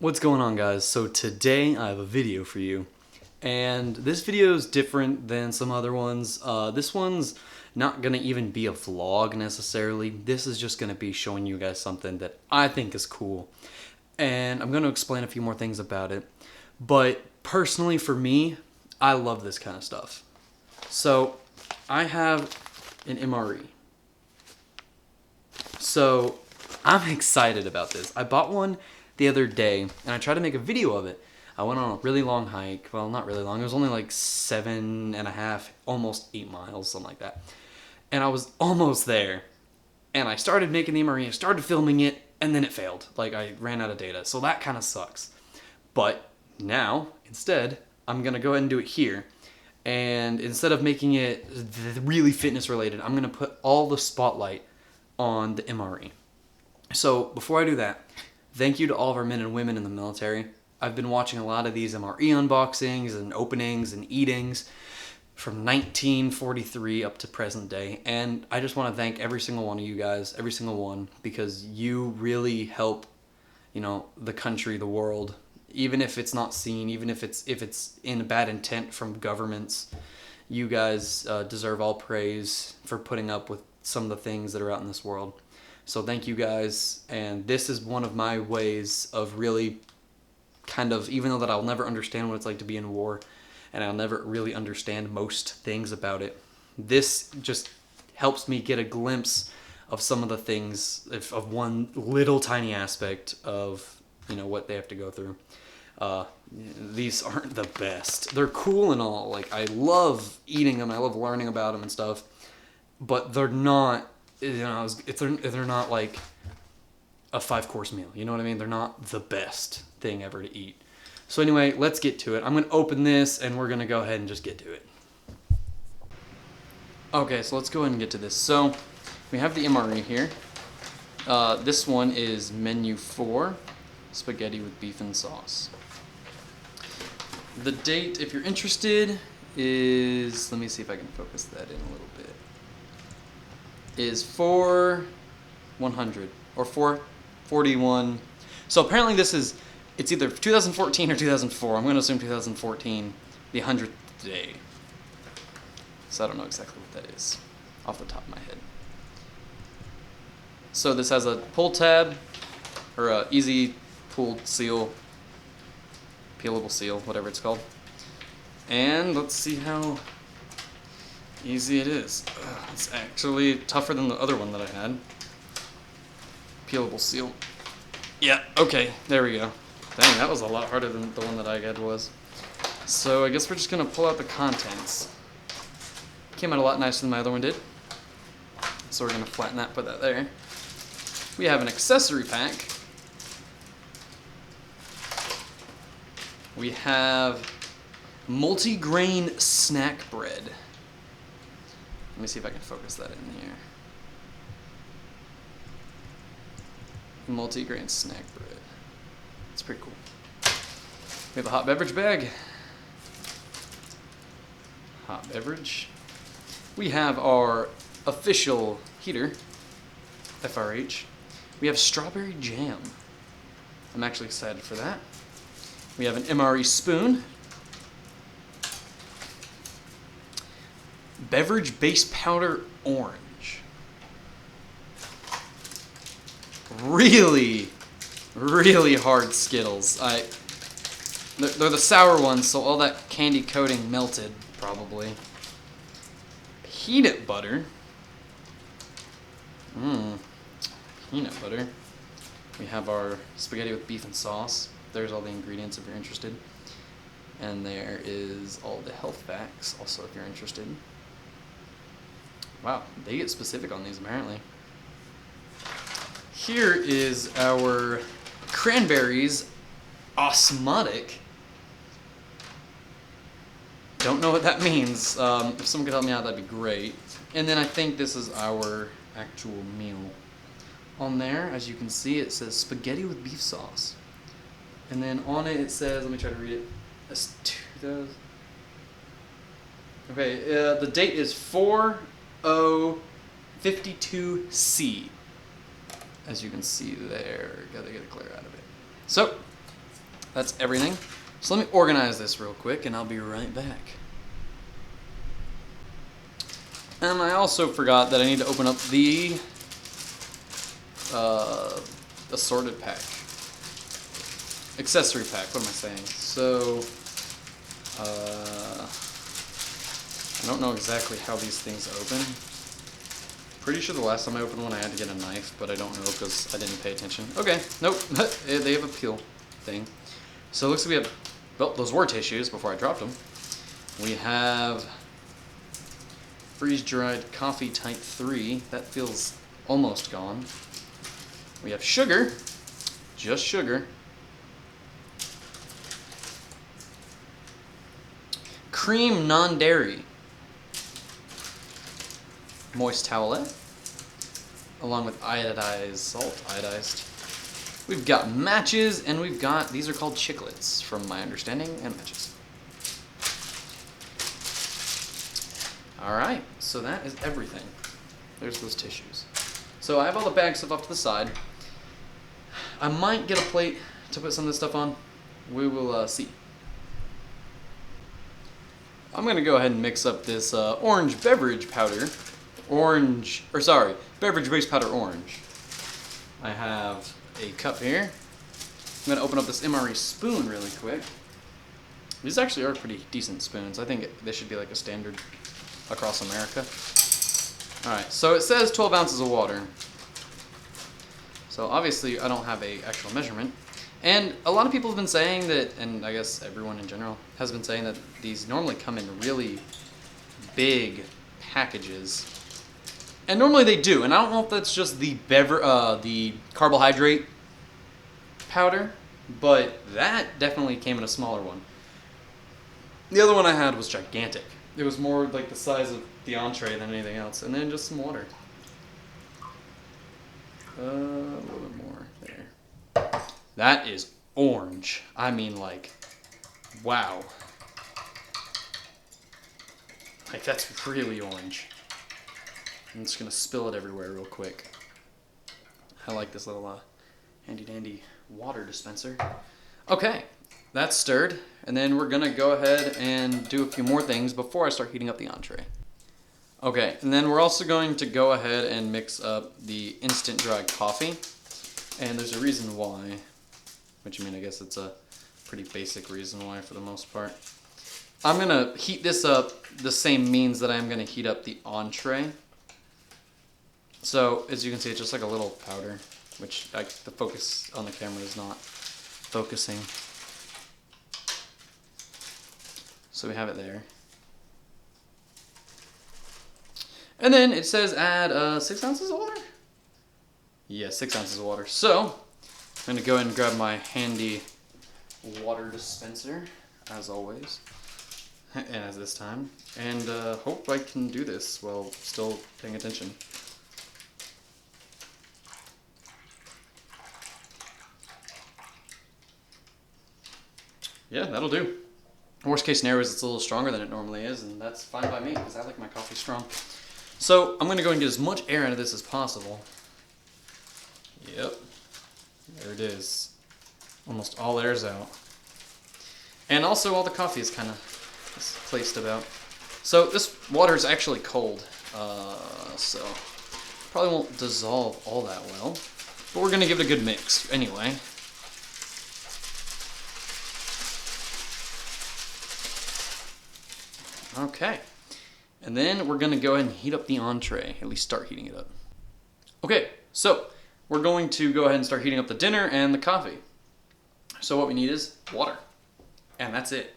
What's going on, guys? So today I have a video for you, and this video is different than some other ones. This one's not gonna even be a vlog necessarily. This is just gonna be showing you guys something that I think is cool, and I'm gonna explain a few more things about it. But personally, for me, I love this kind of stuff. So I have an MRE. So I'm excited about this. I bought one the other day and I tried to make a video of it. I went on a really long hike. Well, not really long. It was only like 7.5, almost 8 miles, something like that. And I was almost there. And I started making the MRE, I started filming it, and then it failed. Like, I ran out of data. So that kind of sucks. But now, instead, I'm going to go ahead and do it here. And instead of making it really fitness related, I'm going to put all the spotlight on the MRE. So before I do that, thank you to all of our men and women in the military. I've been watching a lot of these MRE unboxings and openings and eatings from 1943 up to present day. And I just want to thank every single one of you guys, every single one, because you really help, the country, the world, even if it's not seen, even if it's in a bad intent from governments. You guys deserve all praise for putting up with some of the things that are out in this world. So thank you guys, and this is one of my ways of really kind of, even though that I'll never understand what it's like to be in war, and I'll never really understand most things about it, this just helps me get a glimpse of some of the things, of one little tiny aspect of, what they have to go through. These aren't the best. They're cool and all. Like, I love eating them, I love learning about them and stuff, but they're not, they're not like a 5-course meal. You know what I mean? They're not the best thing ever to eat. So anyway, let's get to it. I'm going to open this and we're going to go ahead and just get to it. Okay, so let's go ahead and get to this. So we have the MRE here. This one is menu 4, spaghetti with beef and sauce. The date, if you're interested, is, let me see if I can focus that in a little bit, is 4/100 or 4/41. So apparently it's either 2014 or 2004. I'm going to assume 2014, the 100th day. So I don't know exactly what that is off the top of my head. So this has a pull tab, or a easy pulled seal, peelable seal, whatever it's called. And let's see how easy it is. It's actually tougher than the other one that I had. Peelable seal. Yeah, okay, there we go. Dang, that was a lot harder than the one that I had was. So I guess we're just gonna pull out the contents. Came out a lot nicer than my other one did. So we're gonna flatten that, put that there. We have an accessory pack. We have multi-grain snack bread. Let me see if I can focus that in here. Multi-grain snack bread. It's pretty cool. We have a hot beverage bag. Hot beverage. We have our official heater, FRH. We have strawberry jam. I'm actually excited for that. We have an MRE spoon. Beverage base powder orange. Really, really hard Skittles. They're the sour ones, so all that candy coating melted, probably. Peanut butter. Peanut butter. We have our spaghetti with beef and sauce. There's all the ingredients if you're interested. And there is all the health facts, also if you're interested. Wow, they get specific on these apparently. Here is our cranberries osmotic. Don't know what that means. If someone could help me out, that'd be great. And then I think this is our actual meal. On there, as you can see, it says spaghetti with beef sauce. And then on it, it says, let me try to read it. That's 2000. Okay, the date is 4052C. As you can see there, gotta get it clear out of it. So, that's everything. So let me organize this real quick and I'll be right back. And I also forgot that I need to open up the assorted pack. Accessory pack, what am I saying? So, I don't know exactly how these things open. Pretty sure the last time I opened one I had to get a knife, but I don't know because I didn't pay attention. Okay, nope, they have a peel thing. So it looks like we have, well, those were tissues before I dropped them. We have freeze-dried coffee type 3. That feels almost gone. We have sugar, just sugar. Cream non-dairy. Moist towelette, along with iodized salt, iodized. We've got matches, and we've got, these are called chiclets, from my understanding, and matches. Alright, so that is everything. There's those tissues. So I have all the bag stuff off to the side. I might get a plate to put some of this stuff on. We will see. I'm going to go ahead and mix up this orange beverage powder. Beverage base powder orange. I have a cup here. I'm going to open up this MRE spoon really quick. These actually are pretty decent spoons. I think they should be like a standard across America. Alright, so it says 12 ounces of water. So obviously I don't have a actual measurement. And a lot of people have been saying that, and I guess everyone in general has been saying that these normally come in really big packages. And normally they do, and I don't know if that's just the carbohydrate powder, but that definitely came in a smaller one. The other one I had was gigantic. It was more like the size of the entree than anything else, and then just some water. A little bit more there. That is orange. I mean, like, wow. Like, that's really orange. I'm just gonna spill it everywhere real quick. I like this little handy dandy water dispenser. Okay, that's stirred, and then we're gonna go ahead and do a few more things before I start heating up the entree. Okay, and then we're also going to go ahead and mix up the instant dry coffee, and there's a reason why, which I mean I guess it's a pretty basic reason why for the most part. I'm gonna heat this up the same means that I'm gonna heat up the entree. So, as you can see, it's just like a little powder, which the focus on the camera is not focusing. So we have it there. And then it says add 6 ounces of water? Yeah, 6 ounces of water. So, I'm going to go ahead and grab my handy water dispenser, as always, and as this time, and hope I can do this while still paying attention. Yeah, that'll do. Worst case scenario is it's a little stronger than it normally is, and that's fine by me because I like my coffee strong. So I'm going to go and get as much air out of this as possible. Yep, there it is. Almost all air's out. And also all the coffee is kind of placed about. So this water is actually cold, so probably won't dissolve all that well, but we're going to give it a good mix anyway. Okay, and then we're going to go ahead and heat up the entree, at least start heating it up. Okay, so we're going to go ahead and start heating up the dinner and the coffee. So what we need is water, and that's it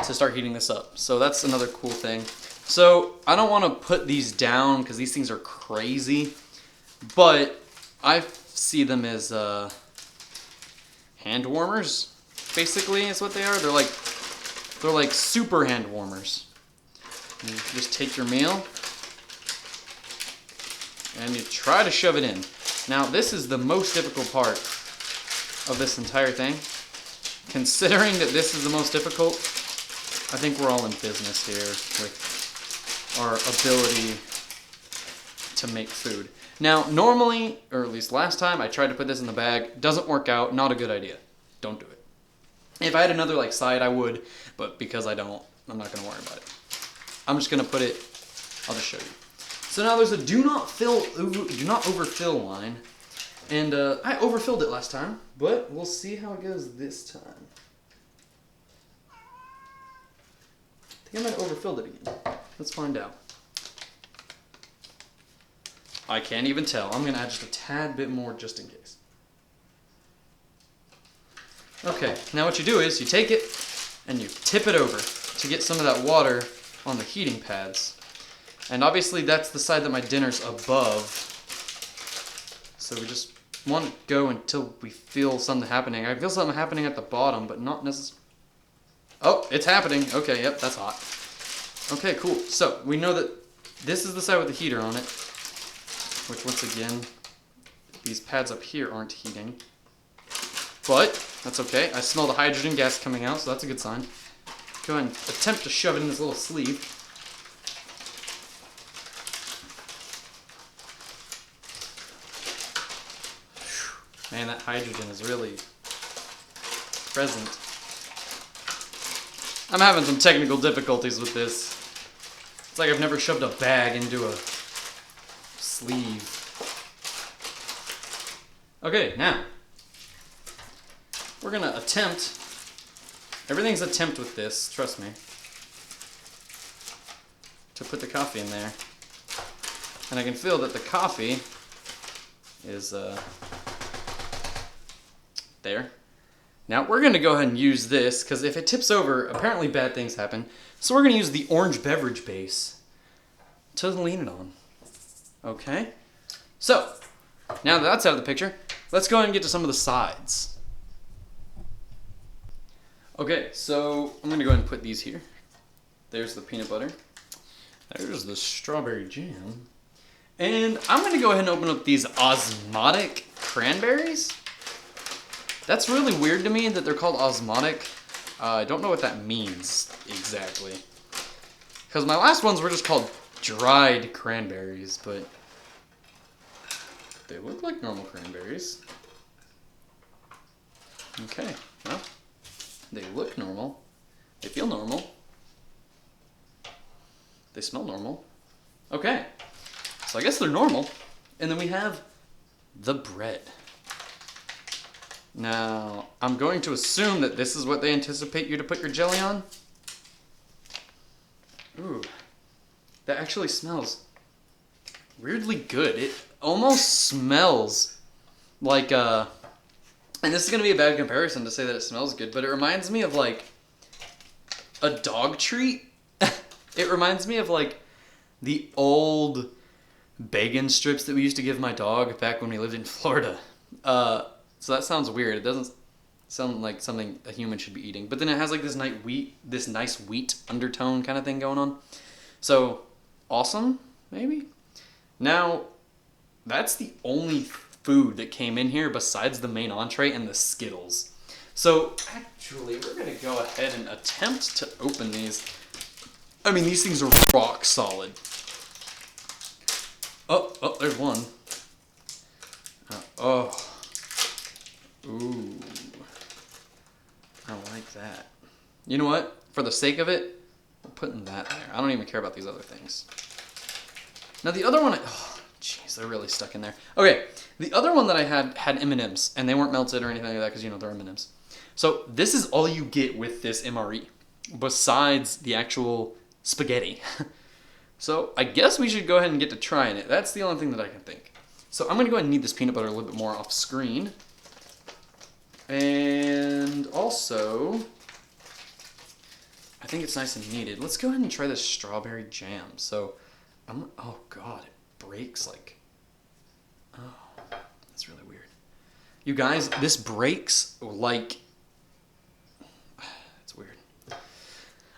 to start heating this up. So that's another cool thing. So I don't want to put these down because these things are crazy, but I see them as hand warmers, basically is what they are. They're like super hand warmers. You just take your meal and you try to shove it in. Now this is the most difficult part of this entire thing. Considering that this is the most difficult, I think we're all in business here with our ability to make food. Now normally, or at least last time, I tried to put this in the bag. Doesn't work out, not a good idea. don't do it. If I had another like side, I would, but because I don't, I'm not gonna worry about it. I'm just gonna put it, I'll just show you. So now there's a do not overfill line. And I overfilled it last time, but we'll see how it goes this time. I think I might have overfilled it again. Let's find out. I can't even tell. I'm going to add just a tad bit more just in case. Okay, now what you do is you take it and you tip it over to get some of that water on the heating pads. And obviously that's the side that my dinner's above. So we just want to go until we feel something happening. I feel something happening at the bottom, but not necessarily. Oh, it's happening. Okay, yep, that's hot. Okay, cool. So we know that this is the side with the heater on it, which once again, these pads up here aren't heating. But that's okay. I smell the hydrogen gas coming out, so that's a good sign. Go ahead and attempt to shove it in this little sleeve. Man, that hydrogen is really present. I'm having some technical difficulties with this. It's like I've never shoved a bag into a sleeve. Okay, now we're gonna attempt. Everything's attempt with this, trust me. To put the coffee in there. And I can feel that the coffee is there. Now we're going to go ahead and use this, because if it tips over, apparently bad things happen. So we're going to use the orange beverage base to lean it on. Okay? So, now that that's out of the picture, let's go ahead and get to some of the sides. Okay, so I'm going to go ahead and put these here. There's the peanut butter. There's the strawberry jam. And I'm going to go ahead and open up these osmotic cranberries. That's really weird to me that they're called osmotic. I don't know what that means exactly. Because my last ones were just called dried cranberries, but they look like normal cranberries. Okay, well, they look normal. They feel normal. They smell normal. Okay, so I guess they're normal. And then we have the bread. Now, I'm going to assume that this is what they anticipate you to put your jelly on. Ooh, that actually smells weirdly good. It almost smells like, and this is going to be a bad comparison to say that it smells good, but it reminds me of like a dog treat. It reminds me of like the old bacon strips that we used to give my dog back when we lived in Florida. So that sounds weird. It doesn't sound like something a human should be eating. But then it has like this nice wheat undertone kind of thing going on. So, awesome, maybe? Now, that's the only food that came in here besides the main entree and the Skittles. So, actually, we're going to go ahead and attempt to open these. I mean, these things are rock solid. Oh, there's one. Oh. Ooh, I like that. You know what? For the sake of it, we're putting that there. I don't even care about these other things. Now the other one, oh, jeez, they're really stuck in there. Okay, the other one that I had M&Ms, and they weren't melted or anything like that because, you know, they're M&Ms. So this is all you get with this MRE, besides the actual spaghetti. So I guess we should go ahead and get to trying it. That's the only thing that I can think. So I'm going to go ahead and knead this peanut butter a little bit more off screen. And also, I think it's nice and kneaded. Let's go ahead and try this strawberry jam. So, oh god, it breaks like, oh, that's really weird. You guys, this breaks like, it's weird.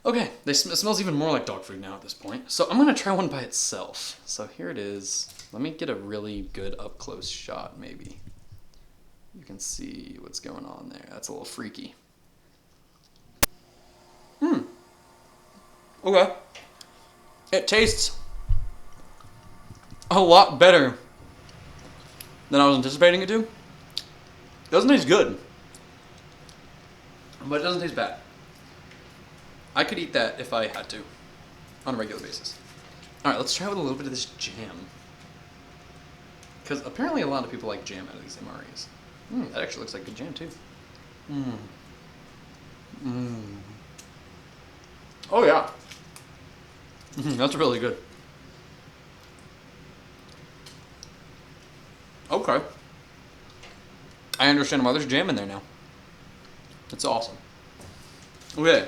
Okay, it smells even more like dog food now at this point. So I'm going to try one by itself. So here it is. Let me get a really good up close shot maybe. You can see what's going on there. That's a little freaky. Okay. It tastes a lot better than I was anticipating it to. It doesn't taste good. But it doesn't taste bad. I could eat that if I had to, on a regular basis. Alright, let's try with a little bit of this jam. Because apparently a lot of people like jam out of these MREs. That actually looks like good jam too. Oh yeah. That's really good. Okay. I understand why there's jam in there now. That's awesome. Okay,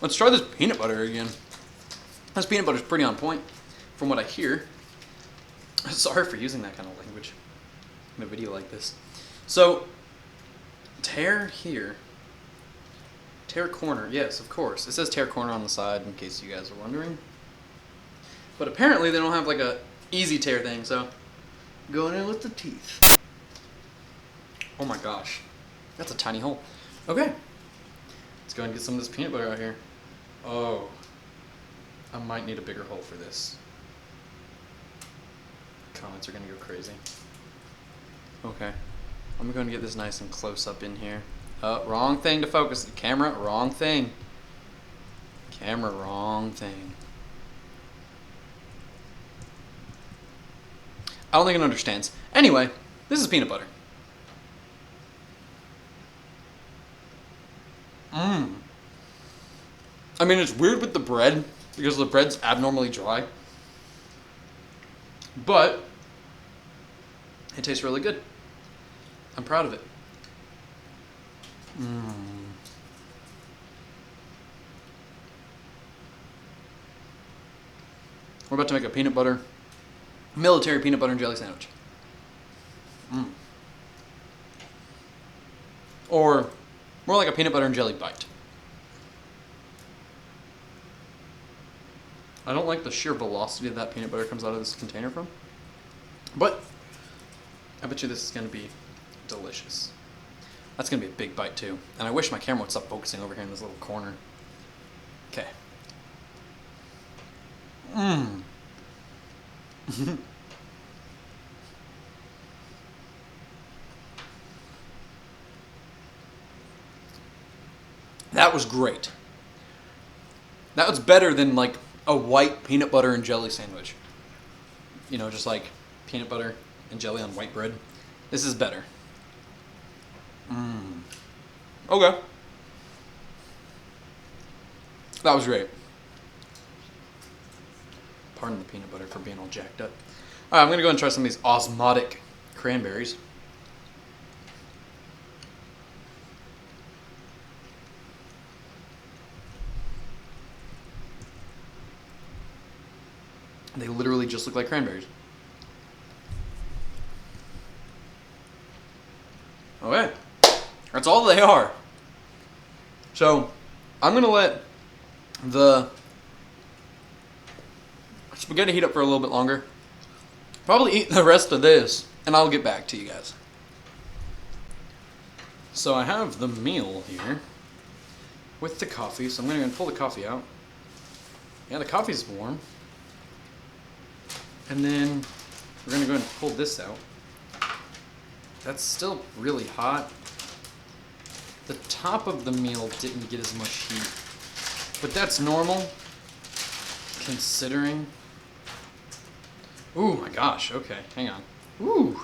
let's try this peanut butter again. This peanut butter is pretty on point, from what I hear. Sorry for using that kind of language in a video like this. So, tear here. Tear corner, yes, of course. It says tear corner on the side, in case you guys are wondering. But apparently they don't have like a easy tear thing, so going in with the teeth. Oh my gosh, that's a tiny hole. Okay, let's go ahead and get some of this peanut butter out here. Oh, I might need a bigger hole for this. Comments are gonna go crazy. Okay, I'm going to get this nice and close up in here. Wrong thing to focus. The camera, wrong thing. Camera, wrong thing. I don't think it understands. Anyway, this is peanut butter. I mean, it's weird with the bread because the bread's abnormally dry. But it tastes really good. I'm proud of it. We're about to make a military peanut butter and jelly sandwich. Or more like a peanut butter and jelly bite. I don't like the sheer velocity that peanut butter comes out of this container from. But I bet you this is going to be delicious. That's going to be a big bite too. And I wish my camera would stop focusing over here in this little corner. Okay. That was great. That was better than like a white peanut butter and jelly sandwich. You know, just like peanut butter and jelly on white bread. This is better. Okay. That was great. Pardon the peanut butter for being all jacked up. Alright, I'm going to go and try some of these osmotic cranberries. They literally just look like cranberries. Okay. That's all they are. So, I'm going to let the spaghetti heat up for a little bit longer. Probably eat the rest of this, and I'll get back to you guys. So I have the meal here with the coffee. So I'm going to pull the coffee out. Yeah, the coffee's warm. And then we're going to go ahead and pull this out. That's still really hot. The top of the meal didn't get as much heat, but that's normal considering. Ooh, my gosh. Okay, hang on. Ooh,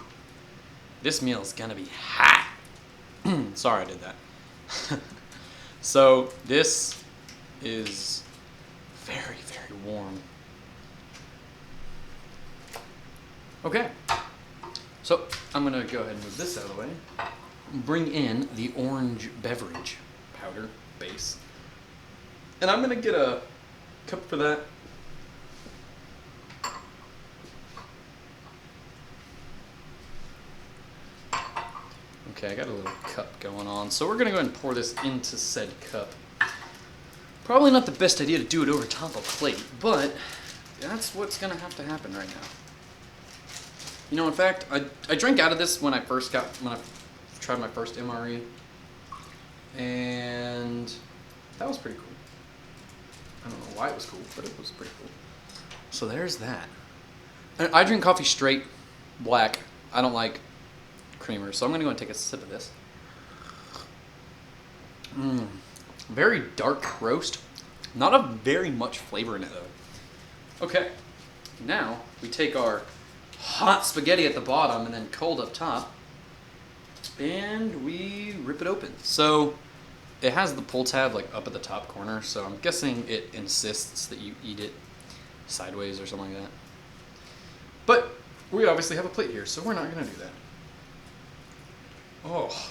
this meal is gonna be hot. Sorry I did that. So this is very, very warm. Okay, so I'm gonna go ahead and move this out of the way. Bring in the orange beverage powder base. And I'm gonna get a cup for that. Okay, I got a little cup going on. So we're gonna go ahead and pour this into said cup. Probably not the best idea to do it over top of a plate, but that's what's gonna have to happen right now. You know, in fact, I drank out of this when I tried my first MRE, and that was pretty cool. I don't know why it was cool, but it was pretty cool. So there's that. And I drink coffee straight, black. I don't like creamer, so I'm gonna go and take a sip of this. Very dark roast. Not a very much flavor in it though. Okay, now we take our hot spaghetti at the bottom and then cold up top, and we rip it open. So it has the pull tab like up at the top corner, so I'm guessing it insists that you eat it sideways or something like that. But we obviously have a plate here, so we're not gonna do that. Oh,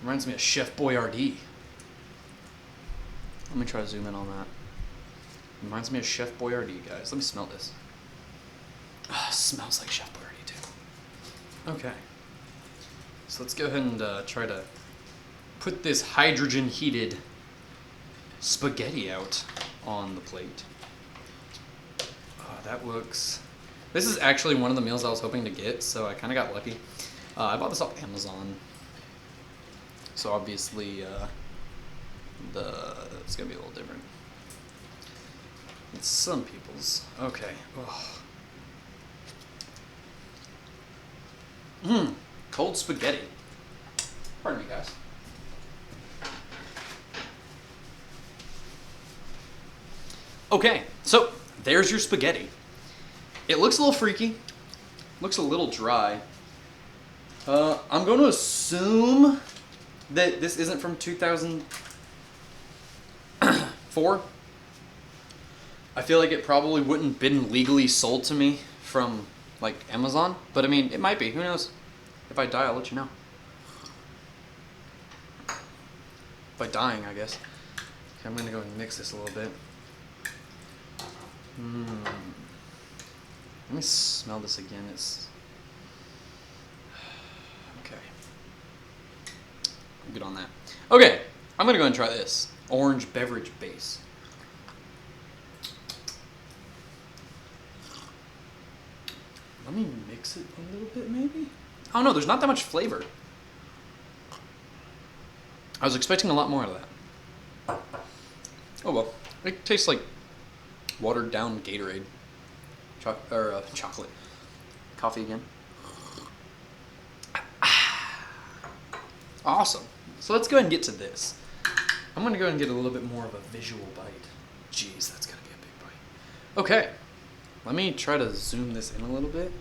reminds me of Chef Boyardee. Let me try to zoom in on that. Reminds me of Chef Boyardee, guys. Let me smell this. Oh, smells like Chef Boyardee too. Okay. So let's go ahead and try to put this hydrogen heated spaghetti out on the plate. Oh, that looks... This is actually one of the meals I was hoping to get, so I kind of got lucky. I bought this off Amazon. So obviously it's gonna be a little different. It's some people's. Okay. Cold spaghetti. Pardon me, guys. Okay, so there's your spaghetti. It looks a little freaky. Looks a little dry. I'm going to assume that this isn't from 2004. I feel like it probably wouldn't been legally sold to me from like Amazon, but I mean, it might be. Who knows? If I die, I'll let you know. By dying, I guess. Okay, I'm gonna go and mix this a little bit. Let me smell this again. It's okay. I'm good on that. Okay, I'm gonna go and try this orange beverage base. Let me mix it a little bit, maybe. Oh no, there's not that much flavor. I was expecting a lot more out of that. Oh well, it tastes like watered down Gatorade. Chocolate. Coffee again. Awesome. So let's go ahead and get to this. I'm gonna go ahead and get a little bit more of a visual bite. Jeez, that's gonna be a big bite. Okay, let me try to zoom this in a little bit,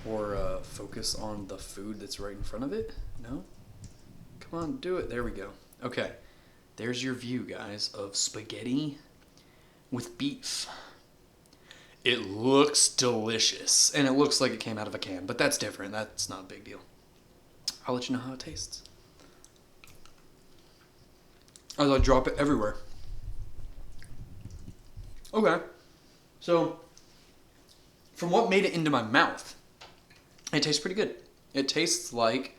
or focus on the food that's right in front of it. No? Come on, do it. There we go. Okay, there's your view, guys, of spaghetti with beef. It looks delicious, and it looks like it came out of a can, but that's different. That's not a big deal. I'll let you know how it tastes. As I drop it everywhere. Okay, so from what made it into my mouth, it tastes pretty good. It tastes like...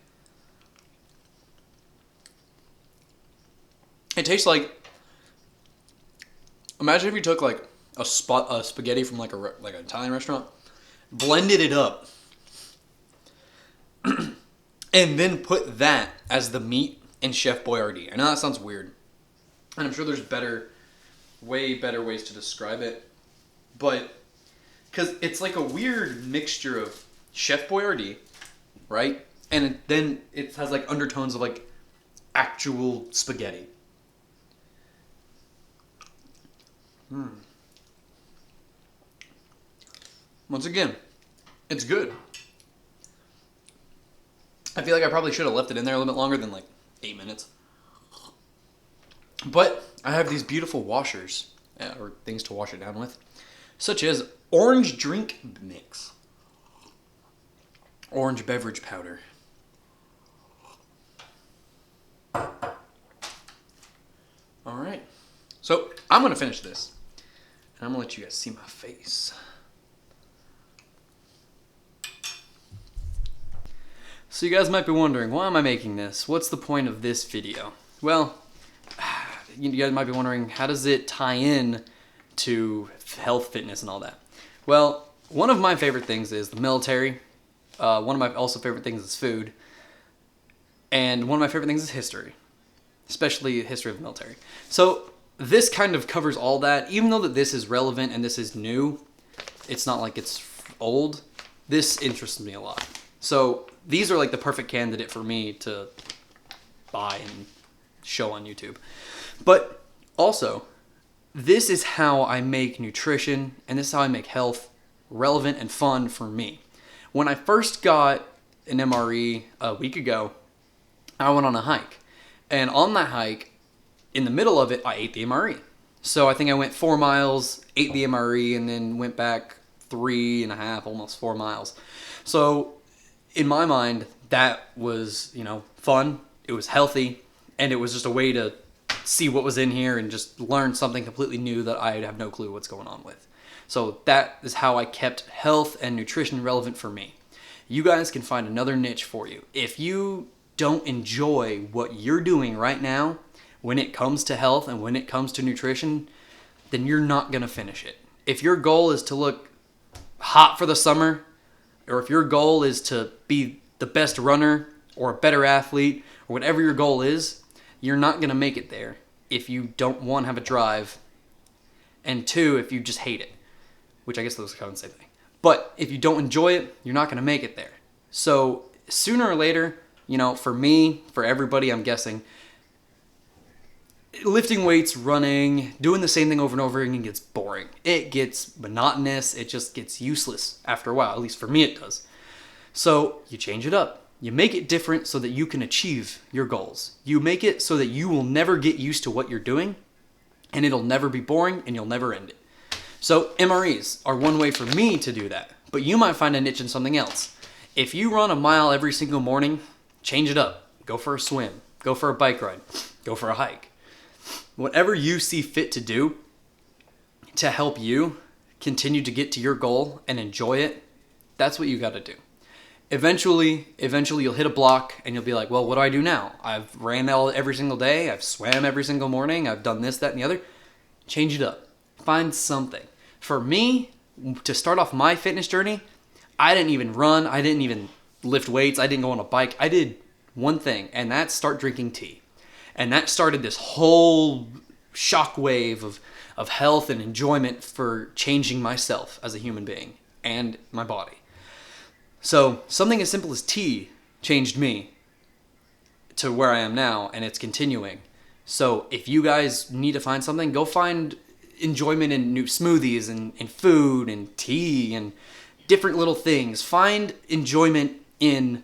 Imagine if you took like a spaghetti from like an Italian restaurant, blended it up, and then put that as the meat in Chef Boyardee. I know that sounds weird, and I'm sure there's way better ways to describe it, but because it's like a weird mixture of Chef Boyardee, right? And then it has like undertones of like actual spaghetti. Once again, it's good. I feel like I probably should have left it in there a little bit longer than like 8 minutes. But I have these beautiful washers, or things to wash it down with, such as orange drink mix, orange beverage powder. Alright, so I'm going to finish this, and I'm going to let you guys see my face. So you guys might be wondering, why am I making this? What's the point of this video? Well, you guys might be wondering, how does it tie in to health, fitness, and all that? Well, one of my favorite things is the military. One of my also favorite things is food. And one of my favorite things is history, especially the history of the military. So this kind of covers all that. Even though that this is relevant and this is new, it's not like it's old. This interests me a lot. So these are like the perfect candidate for me to buy and show on YouTube. But also, this is how I make nutrition and this is how I make health relevant and fun for me. When I first got an MRE a week ago, I went on a hike. And on that hike, in the middle of it, I ate the MRE. So I think I went 4 miles, ate the MRE, and then went back 3.5, almost 4 miles. So in my mind, that was, fun. It was healthy. And it was just a way to see what was in here and just learn something completely new that I have no clue what's going on with. So that is how I kept health and nutrition relevant for me. You guys can find another niche for you. If you don't enjoy what you're doing right now when it comes to health and when it comes to nutrition, then you're not going to finish it. If your goal is to look hot for the summer, or if your goal is to be the best runner or a better athlete, or whatever your goal is, you're not going to make it there if you don't, one, have a drive, and two, if you just hate it, which I guess those are kind of the same thing. But if you don't enjoy it, you're not going to make it there. So sooner or later, for me, for everybody, I'm guessing, lifting weights, running, doing the same thing over and over again gets boring. It gets monotonous. It just gets useless after a while. At least for me it does. So you change it up. You make it different so that you can achieve your goals. You make it so that you will never get used to what you're doing, and it'll never be boring, and you'll never end it. So MREs are one way for me to do that, but you might find a niche in something else. If you run a mile every single morning, change it up. Go for a swim. Go for a bike ride. Go for a hike. Whatever you see fit to do to help you continue to get to your goal and enjoy it, that's what you got to do. Eventually you'll hit a block and you'll be like, well, what do I do now? I've ran every single day. I've swam every single morning. I've done this, that, and the other. Change it up. Find something. For me, to start off my fitness journey, I didn't even run. I didn't even lift weights. I didn't go on a bike. I did one thing, and that's start drinking tea. And that started this whole shockwave of health and enjoyment for changing myself as a human being and my body. So something as simple as tea changed me to where I am now, and it's continuing. So if you guys need to find something, go find enjoyment in new smoothies and food and tea and different little things. Find enjoyment in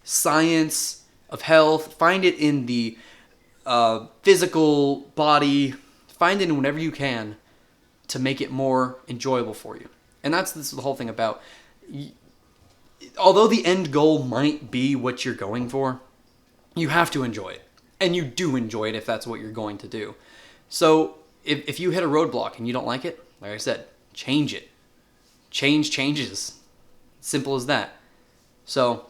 science of health. Find it in the physical body. Find it in whatever you can to make it more enjoyable for you. And this is the whole thing about, although the end goal might be what you're going for, you have to enjoy it. And you do enjoy it if that's what you're going to do. So if you hit a roadblock and you don't like it, like I said, change it. Change changes. Simple as that. So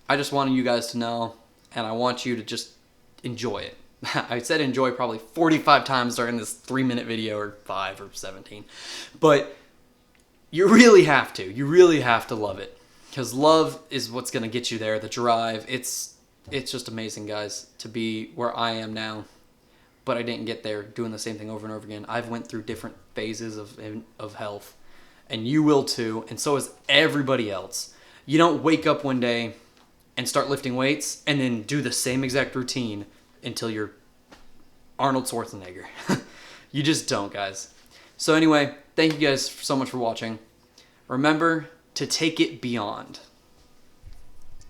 I just wanted you guys to know, and I want you to just enjoy it. I said enjoy probably 45 times during this 3-minute video, or 5 or 17. But you really have to. You really have to love it. Because love is what's going to get you there, the drive. It's just amazing, guys, to be where I am now. But I didn't get there doing the same thing over and over again. I've went through different phases of health. And you will too, and so is everybody else. You don't wake up one day and start lifting weights and then do the same exact routine until you're Arnold Schwarzenegger. You just don't, guys. So anyway, thank you guys so much for watching. Remember to take it beyond.